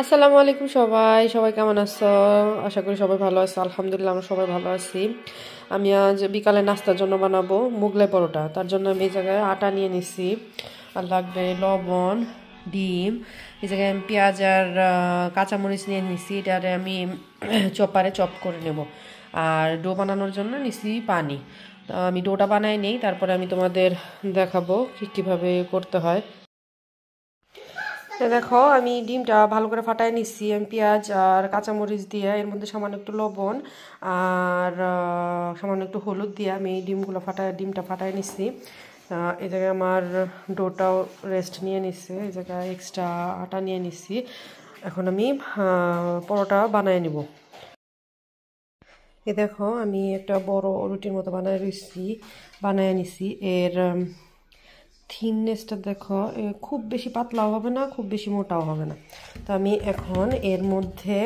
আসসালামু আলাইকুম সবাই সবাই কেমন আছো? আশা করি সবাই ভালো আছো। আলহামদুলিল্লাহ আমরা সবাই ভালো আছি। আমি আজ বিকালে নাস্তার জন্য বানাবো মোগলাই পরোটা। তার জন্য আমি এই জায়গায় আটা নিয়ে নিছি, আর লাগবে লবণ, ডিম। এই জায়গায় আমি পেঁয়াজ আর কাঁচামরিচ নিয়ে নিছি, এটারে আমি চপারে চপ করে নেব। আর ডো বানানোর জন্য নিছি পানি। তো আমি ডোটা বানাই নেই, তারপরে আমি তোমাদের দেখাবো কীভাবে করতে হয়। দেখো আমি ডিমটা ভালো করে ফাটাই নিচ্ছি। আমি পেঁয়াজ আর কাঁচামরিচ দিয়ে এর মধ্যে সামান্য একটু লবণ আর সামান্য একটু হলুদ দিয়ে আমি ডিমটা ফাটাই নিচ্ছি। এই জায়গায় আমার ডোটাও রেস্ট নিয়ে নিচ্ছে, এই জায়গায় এক্সট্রা আটা নিয়ে নিচ্ছি। এখন আমি পরোটা বানিয়ে নিব। এ দেখো আমি একটা বড় রুটির মতো বানিয়ে নিছি। এর থিননেসটা দেখো, খুব বেশি পাতলাও হবে না, খুব বেশি মোটাও হবে না। তো আমি এখন এর মধ্যে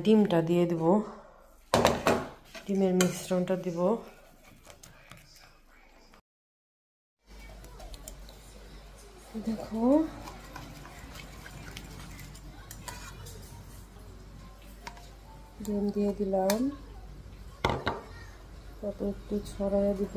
ডিমটা দিয়ে দেব, ডিমের মিশ্রণটা দিব। দেখো ডিম দিয়ে দিলাম, তারপর একটু ছড়াইয়ে দিব।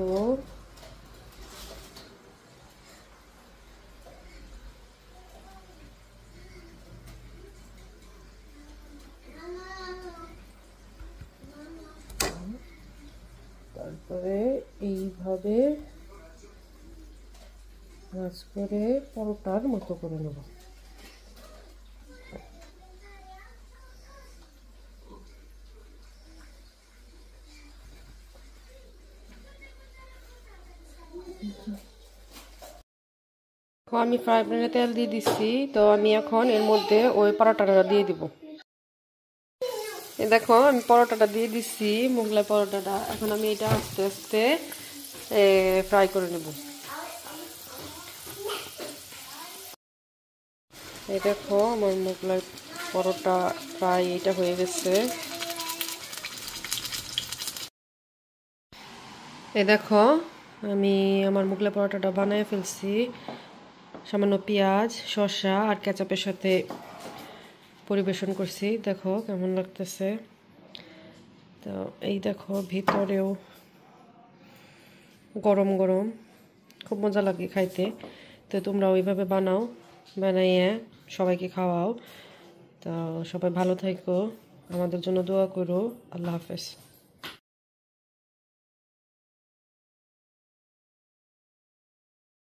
তারপরে এইভাবে ভাঁজ করে পরোটার মতো করে নেব। আমি ফ্রাই প্যানে তেল দিয়ে দিচ্ছি, তো আমি এখন এর মধ্যে ওই পরোটাটা দিয়ে দিব। দেখো আমি পরোটাটা দিয়ে দিচ্ছি, মোগলাই পরোটাটা। এখন আমি এটা আস্তে আস্তে ফ্রাই করে নেব। এই দেখো আমার মোগলাই পরোটা ফ্রাই এটা হয়ে গেছে। এই দেখো আমি আমার মোগলাই পরোটাটা বানিয়ে ফেলছি। সামান্য পেঁয়াজ, শসা আর কেচাপের সাথে পরিবেশন করছি। দেখো কেমন লাগতেছে। তো এই দেখো ভিতরেও গরম গরম, খুব মজা লাগে খাইতে। তো তোমরা ওইভাবে বানাইয়ে সবাইকে খাওয়াও। তো সবাই ভালো থাকো, আমাদের জন্য দোয়া করো। আল্লাহ হাফেজ।